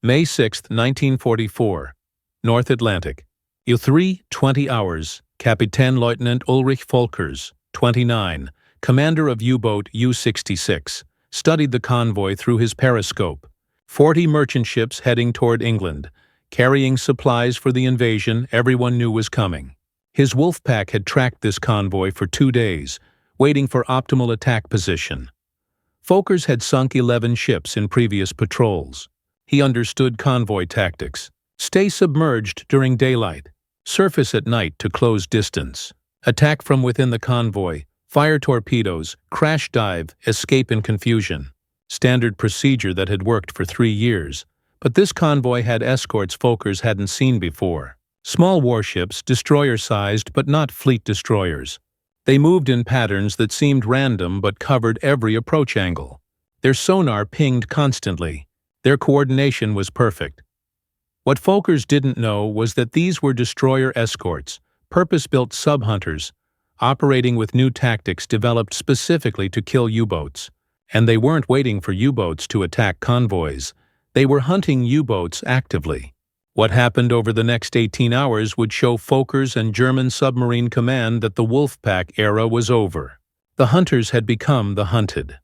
May 6, 1944. North Atlantic. U-3, 20 hours. Kapitän Lieutenant Ulrich Volkers, 29, commander of U-boat U-66, studied the convoy through his periscope. 40 merchant ships heading toward England, carrying supplies for the invasion everyone knew was coming. His wolf pack had tracked this convoy for 2 days, waiting for optimal attack position. Volkers had sunk 11 ships in previous patrols. He understood convoy tactics. Stay submerged during daylight. Surface at night to close distance. Attack from within the convoy. Fire torpedoes. Crash dive. Escape in confusion. Standard procedure that had worked for 3 years. But this convoy had escorts Volkers hadn't seen before. Small warships, destroyer-sized but not fleet destroyers. They moved in patterns that seemed random but covered every approach angle. Their sonar pinged constantly. Their coordination was perfect. What Volkers didn't know was that these were destroyer escorts, purpose-built sub-hunters, operating with new tactics developed specifically to kill U-boats. And they weren't waiting for U-boats to attack convoys. They were hunting U-boats actively. What happened over the next 18 hours would show Volkers and German submarine command that the Wolfpack era was over. The hunters had become the hunted.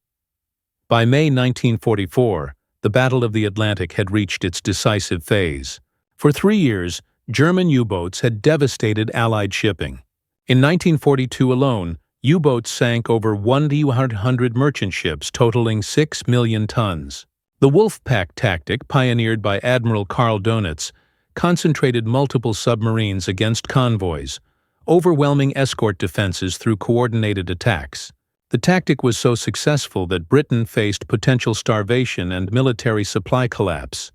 By May 1944, the Battle of the Atlantic had reached its decisive phase. For 3 years, German U-boats had devastated Allied shipping. In 1942 alone, U-boats sank over 100 merchant ships totaling 6 million tons. The Wolfpack tactic, pioneered by Admiral Karl Donitz, concentrated multiple submarines against convoys, overwhelming escort defenses through coordinated attacks. The tactic was so successful that Britain faced potential starvation and military supply collapse.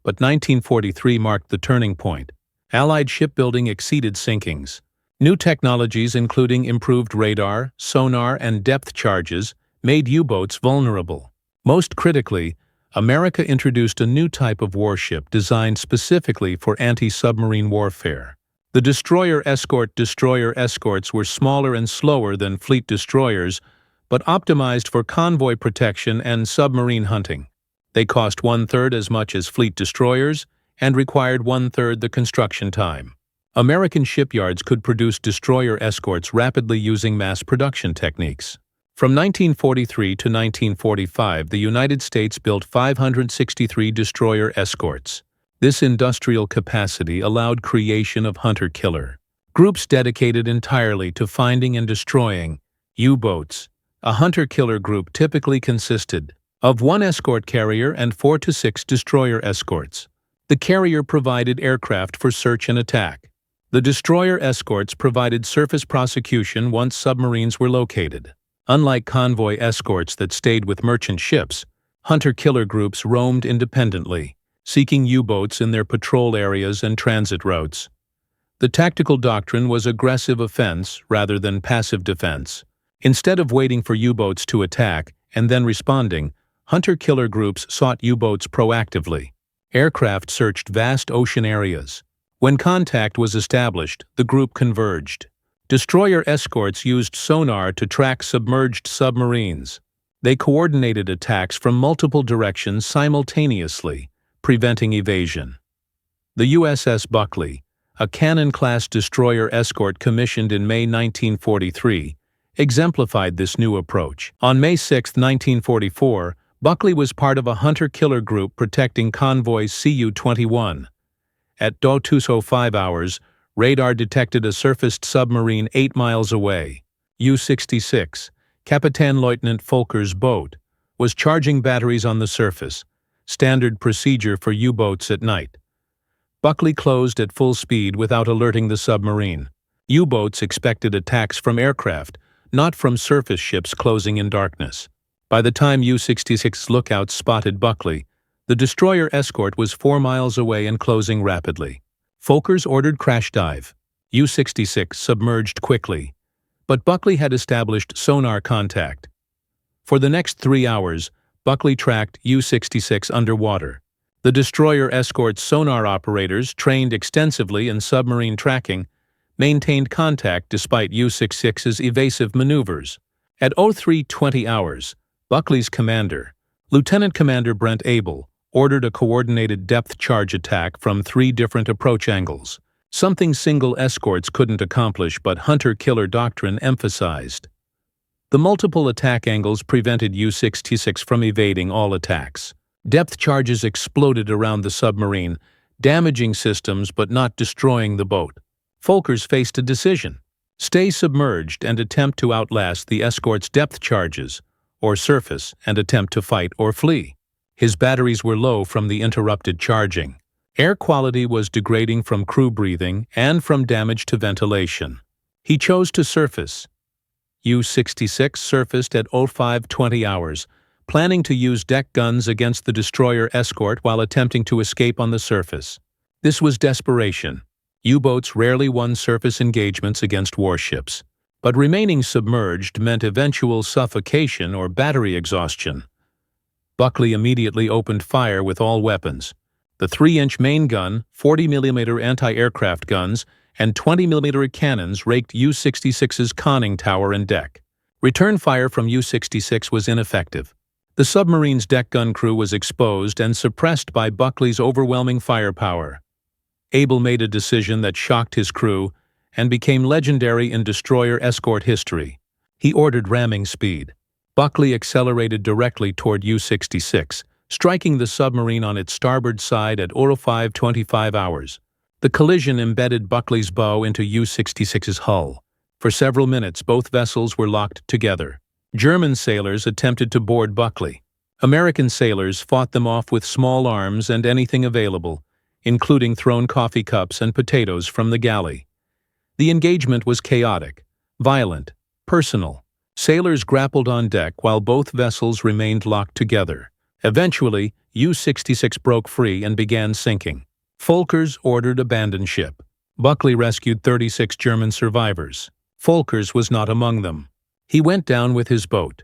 But 1943 marked the turning point. Allied shipbuilding exceeded sinkings. New technologies, including improved radar, sonar, and depth charges, made U-boats vulnerable. Most critically, America introduced a new type of warship designed specifically for anti-submarine warfare. The destroyer escorts were smaller and slower than fleet destroyers, but optimized for convoy protection and submarine hunting. They cost 1/3 as much as fleet destroyers and required 1/3 the construction time. American shipyards could produce destroyer escorts rapidly using mass production techniques. From 1943 to 1945, the United States built 563 destroyer escorts. This industrial capacity allowed creation of hunter-killer groups dedicated entirely to finding and destroying U-boats. A hunter-killer group typically consisted of 1 escort carrier and 4 to 6 destroyer escorts. The carrier provided aircraft for search and attack. The destroyer escorts provided surface prosecution once submarines were located. Unlike convoy escorts that stayed with merchant ships, hunter-killer groups roamed independently, seeking U-boats in their patrol areas and transit routes. The tactical doctrine was aggressive offense rather than passive defense. Instead of waiting for U-boats to attack and then responding, hunter-killer groups sought U-boats proactively. Aircraft searched vast ocean areas. When contact was established, the group converged. Destroyer escorts used sonar to track submerged submarines. They coordinated attacks from multiple directions simultaneously, preventing evasion. The USS Buckley, a Cannon-class destroyer escort commissioned in May 1943, exemplified this new approach. On May 6, 1944, Buckley was part of a hunter-killer group protecting convoys Cu-21. At 02:05 hours, radar detected a surfaced submarine 8 miles away. U-66, Kapitän Lieutenant Volkers' boat, was charging batteries on the surface, standard procedure for U-boats at night. Buckley closed at full speed without alerting the submarine. U-boats expected attacks from aircraft, not from surface ships closing in darkness. By the time U-66 lookouts spotted Buckley, the destroyer escort was 4 miles away and closing rapidly. Volkers ordered crash dive. U-66 submerged quickly, but Buckley had established sonar contact. For the next 3 hours, Buckley tracked U-66 underwater. The destroyer escort's sonar operators, trained extensively in submarine tracking, maintained contact despite U-66's evasive maneuvers. At 03:20 hours, Buckley's commander, Lieutenant Commander Brent Abel, ordered a coordinated depth charge attack from 3 different approach angles, something single escorts couldn't accomplish but hunter-killer doctrine emphasized. The multiple attack angles prevented U-66 from evading all attacks. Depth charges exploded around the submarine, damaging systems but not destroying the boat. Folkers faced a decision: stay submerged and attempt to outlast the escort's depth charges, or surface and attempt to fight or flee. His batteries were low from the interrupted charging. Air quality was degrading from crew breathing and from damage to ventilation. He chose to surface. U-66 surfaced at 05:20 hours, planning to use deck guns against the destroyer Escort while attempting to escape on the surface. This was desperation. U-boats rarely won surface engagements against warships, but remaining submerged meant eventual suffocation or battery exhaustion. Buckley immediately opened fire with all weapons. The 3-inch main gun, 40mm anti-aircraft guns, and 20mm cannons raked U-66's conning tower and deck. Return fire from U-66 was ineffective. The submarine's deck gun crew was exposed and suppressed by Buckley's overwhelming firepower. Abel made a decision that shocked his crew and became legendary in destroyer Escort history. He ordered ramming speed. Buckley accelerated directly toward U-66, striking the submarine on its starboard side at 05:25 hours. The collision embedded Buckley's bow into U-66's hull. For several minutes, both vessels were locked together. German sailors attempted to board Buckley. American sailors fought them off with small arms and anything available, including thrown coffee cups and potatoes from the galley. The engagement was chaotic, violent, personal. Sailors grappled on deck while both vessels remained locked together. Eventually, U-66 broke free and began sinking. Folkers ordered abandon ship. Buckley rescued 36 German survivors. Folkers was not among them. He went down with his boat.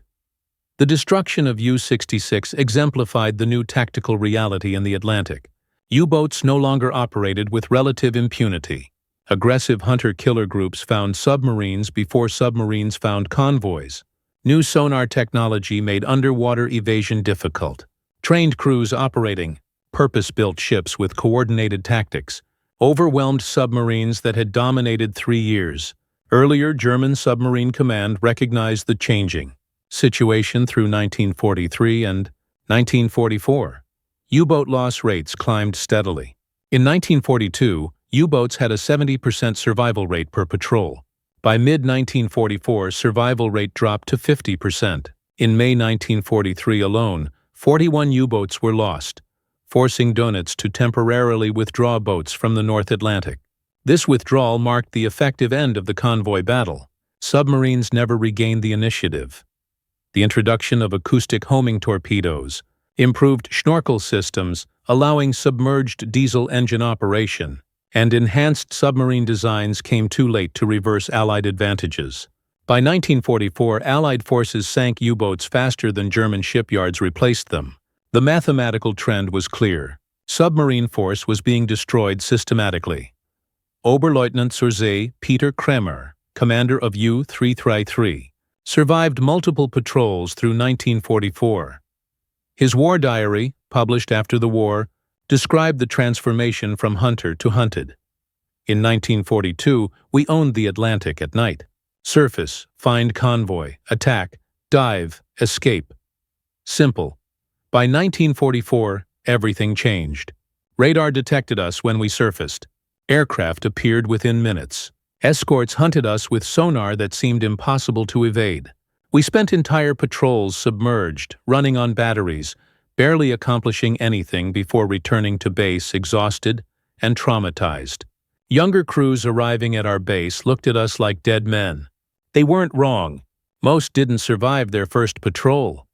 The destruction of U-66 exemplified the new tactical reality in the Atlantic. U-boats no longer operated with relative impunity. Aggressive hunter-killer groups found submarines before submarines found convoys. New sonar technology made underwater evasion difficult. Trained crews operating purpose-built ships with coordinated tactics overwhelmed submarines that had dominated 3 years. Earlier, German submarine command recognized the changing situation through 1943 and 1944. U-boat loss rates climbed steadily. In 1942, U-boats had a 70% survival rate per patrol. By mid-1944, survival rate dropped to 50%. In May 1943 alone, 41 U-boats were lost, forcing Donitz to temporarily withdraw boats from the North Atlantic. This withdrawal marked the effective end of the convoy battle. Submarines never regained the initiative. The introduction of acoustic homing torpedoes, improved schnorkel systems allowing submerged diesel engine operation, and enhanced submarine designs came too late to reverse Allied advantages. By 1944, Allied forces sank U-boats faster than German shipyards replaced them. The mathematical trend was clear. Submarine force was being destroyed systematically. Oberleutnant zur See Peter Kremer, commander of U-333, survived multiple patrols through 1944. His war diary, published after the war, described the transformation from hunter to hunted. In 1942, we owned the Atlantic at night. Surface, find convoy, attack, dive, escape. Simple. By 1944, everything changed. Radar detected us when we surfaced. Aircraft appeared within minutes. Escorts hunted us with sonar that seemed impossible to evade. We spent entire patrols submerged, running on batteries, barely accomplishing anything before returning to base exhausted and traumatized. Younger crews arriving at our base looked at us like dead men. They weren't wrong. Most didn't survive their first patrol.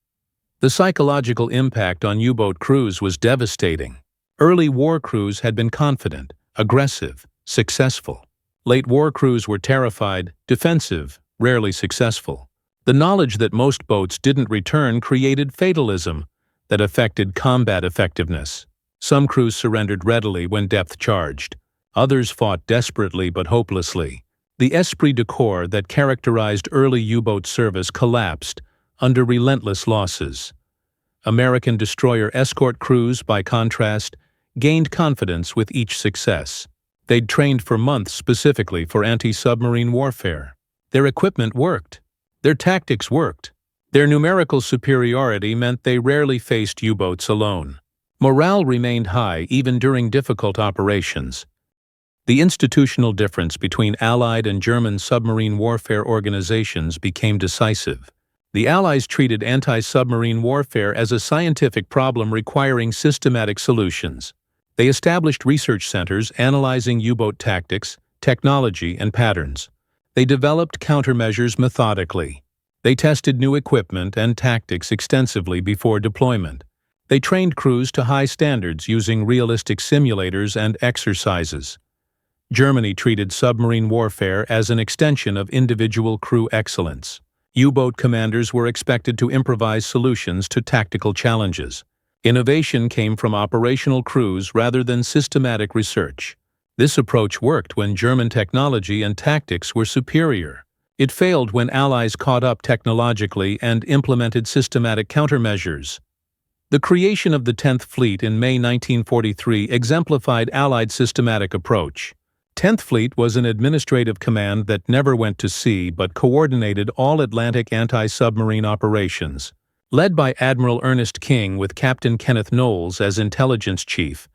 The psychological impact on U-boat crews was devastating. Early war crews had been confident, aggressive, successful. Late war crews were terrified, defensive, rarely successful. The knowledge that most boats didn't return created fatalism that affected combat effectiveness. Some crews surrendered readily when depth charged. Others fought desperately but hopelessly. The esprit de corps that characterized early U-boat service collapsed under relentless losses. American destroyer escort crews, by contrast, gained confidence with each success. They'd trained for months specifically for anti-submarine warfare. Their equipment worked. Their tactics worked. Their numerical superiority meant they rarely faced U-boats alone. Morale remained high even during difficult operations. The institutional difference between Allied and German submarine warfare organizations became decisive. The Allies treated anti-submarine warfare as a scientific problem requiring systematic solutions. They established research centers analyzing U-boat tactics, technology, and patterns. They developed countermeasures methodically. They tested new equipment and tactics extensively before deployment. They trained crews to high standards using realistic simulators and exercises. Germany treated submarine warfare as an extension of individual crew excellence. U-boat commanders were expected to improvise solutions to tactical challenges. Innovation came from operational crews rather than systematic research. This approach worked when German technology and tactics were superior. It failed when Allies caught up technologically and implemented systematic countermeasures. The creation of the 10th Fleet in May 1943 exemplified Allied systematic approach. 10th Fleet was an administrative command that never went to sea but coordinated all Atlantic anti-submarine operations. Led by Admiral Ernest King with Captain Kenneth Knowles as intelligence chief,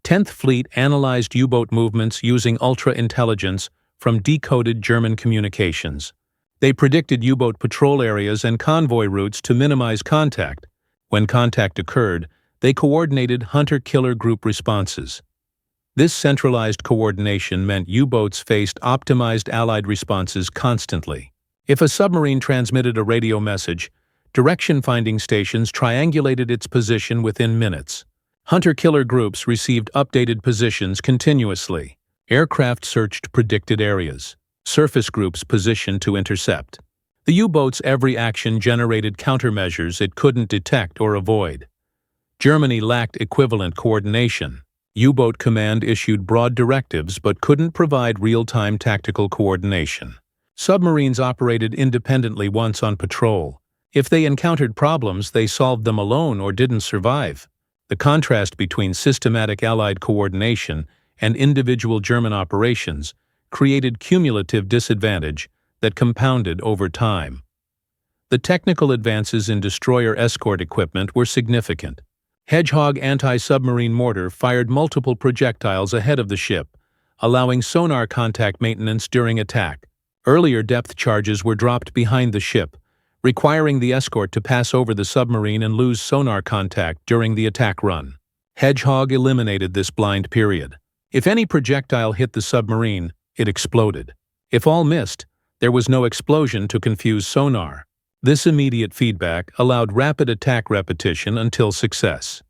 10th Fleet analyzed U-boat movements using ultra-intelligence from decoded German communications. They predicted U-boat patrol areas and convoy routes to minimize contact. When contact occurred, they coordinated hunter-killer group responses. This centralized coordination meant U-boats faced optimized Allied responses constantly. If a submarine transmitted a radio message, direction-finding stations triangulated its position within minutes. Hunter-killer groups received updated positions continuously. Aircraft searched predicted areas. Surface groups positioned to intercept. The U-boat's every action generated countermeasures it couldn't detect or avoid. Germany lacked equivalent coordination. U-boat command issued broad directives but couldn't provide real-time tactical coordination. Submarines operated independently once on patrol. If they encountered problems, they solved them alone or didn't survive. The contrast between systematic Allied coordination and individual German operations created cumulative disadvantage that compounded over time. The technical advances in destroyer escort equipment were significant. Hedgehog anti-submarine mortar fired multiple projectiles ahead of the ship, allowing sonar contact maintenance during attack. Earlier depth charges were dropped behind the ship, requiring the escort to pass over the submarine and lose sonar contact during the attack run. Hedgehog eliminated this blind period. If any projectile hit the submarine, it exploded. If all missed, there was no explosion to confuse sonar. This immediate feedback allowed rapid attack repetition until success.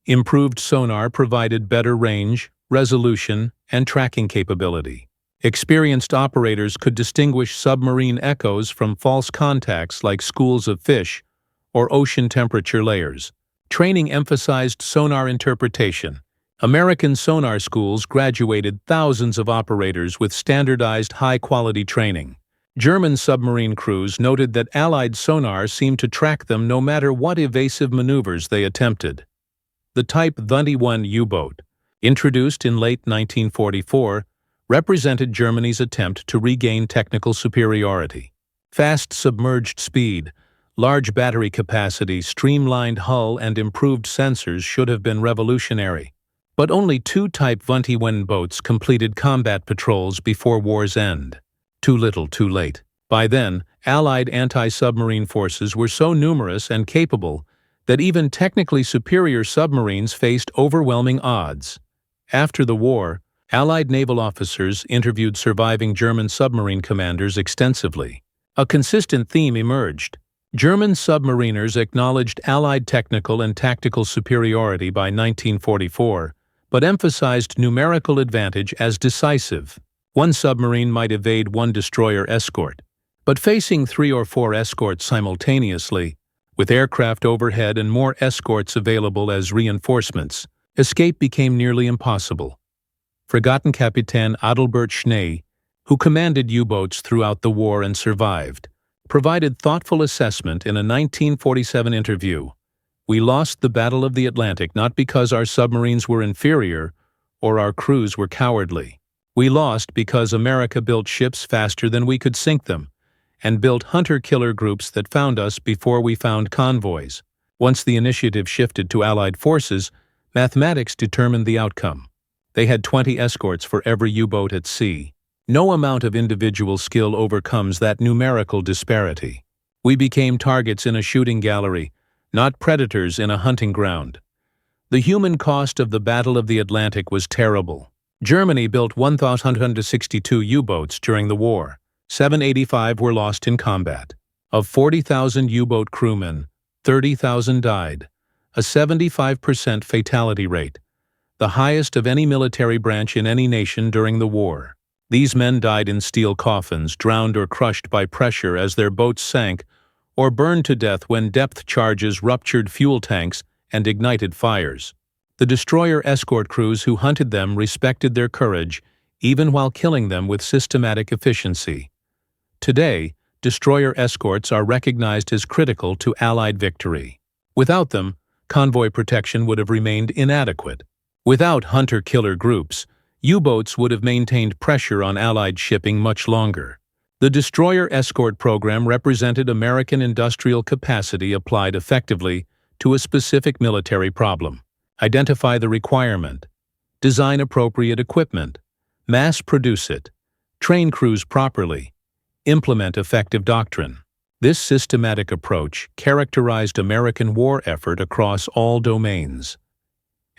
Improved sonar provided better range, resolution, and tracking capability. Experienced operators could distinguish submarine echoes from false contacts like schools of fish or ocean temperature layers. Training emphasized sonar interpretation. American sonar schools graduated thousands of operators with standardized high-quality training. German submarine crews noted that Allied sonar seemed to track them no matter what evasive maneuvers they attempted. The Type WWII U-boat, introduced in late 1944, represented Germany's attempt to regain technical superiority. Fast submerged speed, large battery capacity, streamlined hull, and improved sensors should have been revolutionary. But only 2 Type WWII boats completed combat patrols before war's end. Too little, too late. By then, Allied anti-submarine forces were so numerous and capable that even technically superior submarines faced overwhelming odds. After the war, Allied naval officers interviewed surviving German submarine commanders extensively. A consistent theme emerged. German submariners acknowledged Allied technical and tactical superiority by 1944, but emphasized numerical advantage as decisive. One submarine might evade one destroyer escort, but facing 3 or 4 escorts simultaneously, with aircraft overhead and more escorts available as reinforcements, escape became nearly impossible. Forgotten Captain Adalbert Schnee, who commanded U-boats throughout the war and survived, provided thoughtful assessment in a 1947 interview. We lost the Battle of the Atlantic not because our submarines were inferior or our crews were cowardly. We lost because America built ships faster than we could sink them, and built hunter-killer groups that found us before we found convoys. Once the initiative shifted to Allied forces, mathematics determined the outcome. They had 20 escorts for every U-boat at sea. No amount of individual skill overcomes that numerical disparity. We became targets in a shooting gallery, not predators in a hunting ground. The human cost of the Battle of the Atlantic was terrible. Germany built 1,162 U-boats during the war. 785 were lost in combat. Of 40,000 U-boat crewmen, 30,000 died, a 75% fatality rate, the highest of any military branch in any nation during the war. These men died in steel coffins, drowned or crushed by pressure as their boats sank, or burned to death when depth charges ruptured fuel tanks and ignited fires. The destroyer escort crews who hunted them respected their courage, even while killing them with systematic efficiency. Today, destroyer escorts are recognized as critical to Allied victory. Without them, convoy protection would have remained inadequate. Without hunter-killer groups, U-boats would have maintained pressure on Allied shipping much longer. The destroyer escort program represented American industrial capacity applied effectively to a specific military problem. Identify the requirement, design appropriate equipment, mass produce it, train crews properly, implement effective doctrine. This systematic approach characterized American war effort across all domains.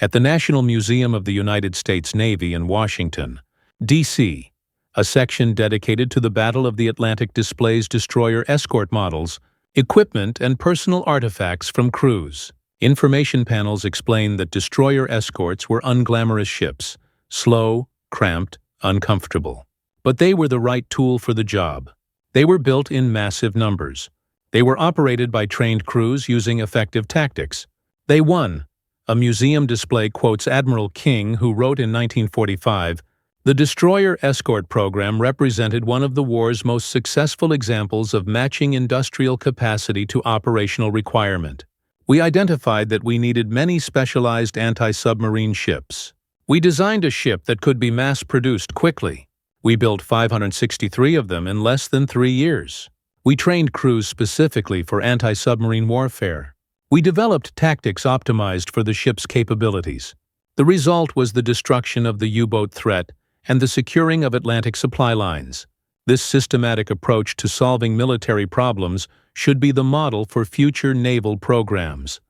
At the National Museum of the United States Navy in Washington, D.C., a section dedicated to the Battle of the Atlantic displays destroyer escort models, equipment, and personal artifacts from crews. Information panels explain that destroyer escorts were unglamorous ships, slow, cramped, uncomfortable. But they were the right tool for the job. They were built in massive numbers. They were operated by trained crews using effective tactics. They won. A museum display quotes Admiral King, who wrote in 1945, "The destroyer escort program represented one of the war's most successful examples of matching industrial capacity to operational requirement. We identified that we needed many specialized anti-submarine ships. We designed a ship that could be mass-produced quickly. We built 563 of them in less than 3 years. We trained crews specifically for anti-submarine warfare. We developed tactics optimized for the ship's capabilities. The result was the destruction of the U-boat threat and the securing of Atlantic supply lines. This systematic approach to solving military problems should be the model for future naval programs."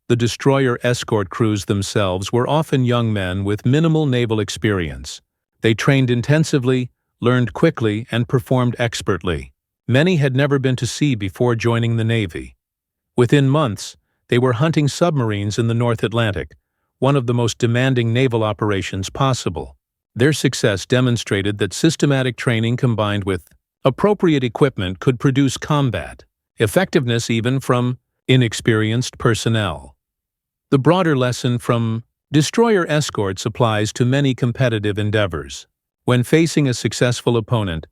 The destroyer escort crews themselves were often young men with minimal naval experience. They trained intensively, learned quickly, and performed expertly. Many had never been to sea before joining the Navy. Within months, they were hunting submarines in the North Atlantic, one of the most demanding naval operations possible. Their success demonstrated that systematic training combined with appropriate equipment could produce combat effectiveness even from inexperienced personnel. The broader lesson from destroyer escorts applies to many competitive endeavors. When facing a successful opponent,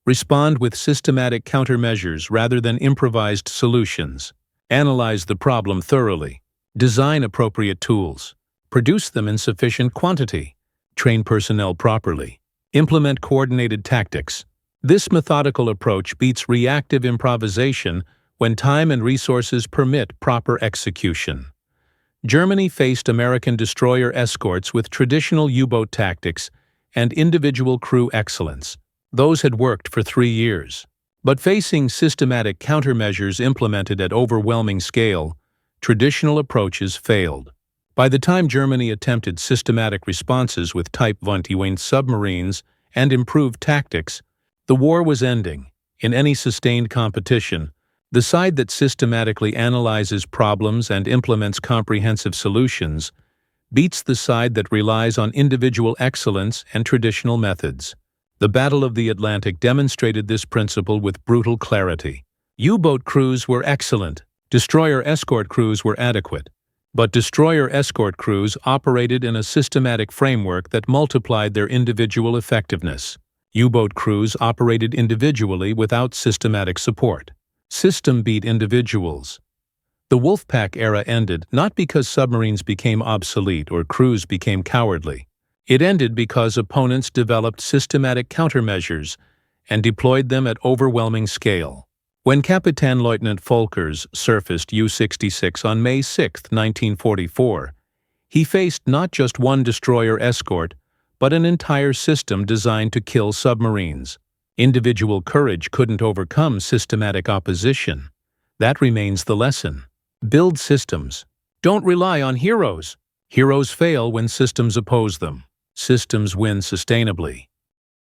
respond with systematic countermeasures rather than improvised solutions. Analyze the problem thoroughly. Design appropriate tools. Produce them in sufficient quantity. Train personnel properly. Implement coordinated tactics. This methodical approach beats reactive improvisation when time and resources permit proper execution. Germany faced American destroyer escorts with traditional U-boat tactics and individual crew excellence. Those had worked for 3 years. But facing systematic countermeasures implemented at overwhelming scale, traditional approaches failed. By the time Germany attempted systematic responses with Type 21 submarines and improved tactics, the war was ending. In any sustained competition, the side that systematically analyzes problems and implements comprehensive solutions beats the side that relies on individual excellence and traditional methods. The Battle of the Atlantic demonstrated this principle with brutal clarity. U-boat crews were excellent. Destroyer escort crews were adequate. But destroyer escort crews operated in a systematic framework that multiplied their individual effectiveness. U-boat crews operated individually without systematic support. System beat individuals. The Wolfpack era ended not because submarines became obsolete or crews became cowardly. It ended because opponents developed systematic countermeasures and deployed them at overwhelming scale. When Captain Lieutenant Folkers surfaced U-66 on May 6, 1944, he faced not just one destroyer escort, but an entire system designed to kill submarines. Individual courage couldn't overcome systematic opposition. That remains the lesson. Build systems. Don't rely on heroes. Heroes fail when systems oppose them. Systems win sustainably.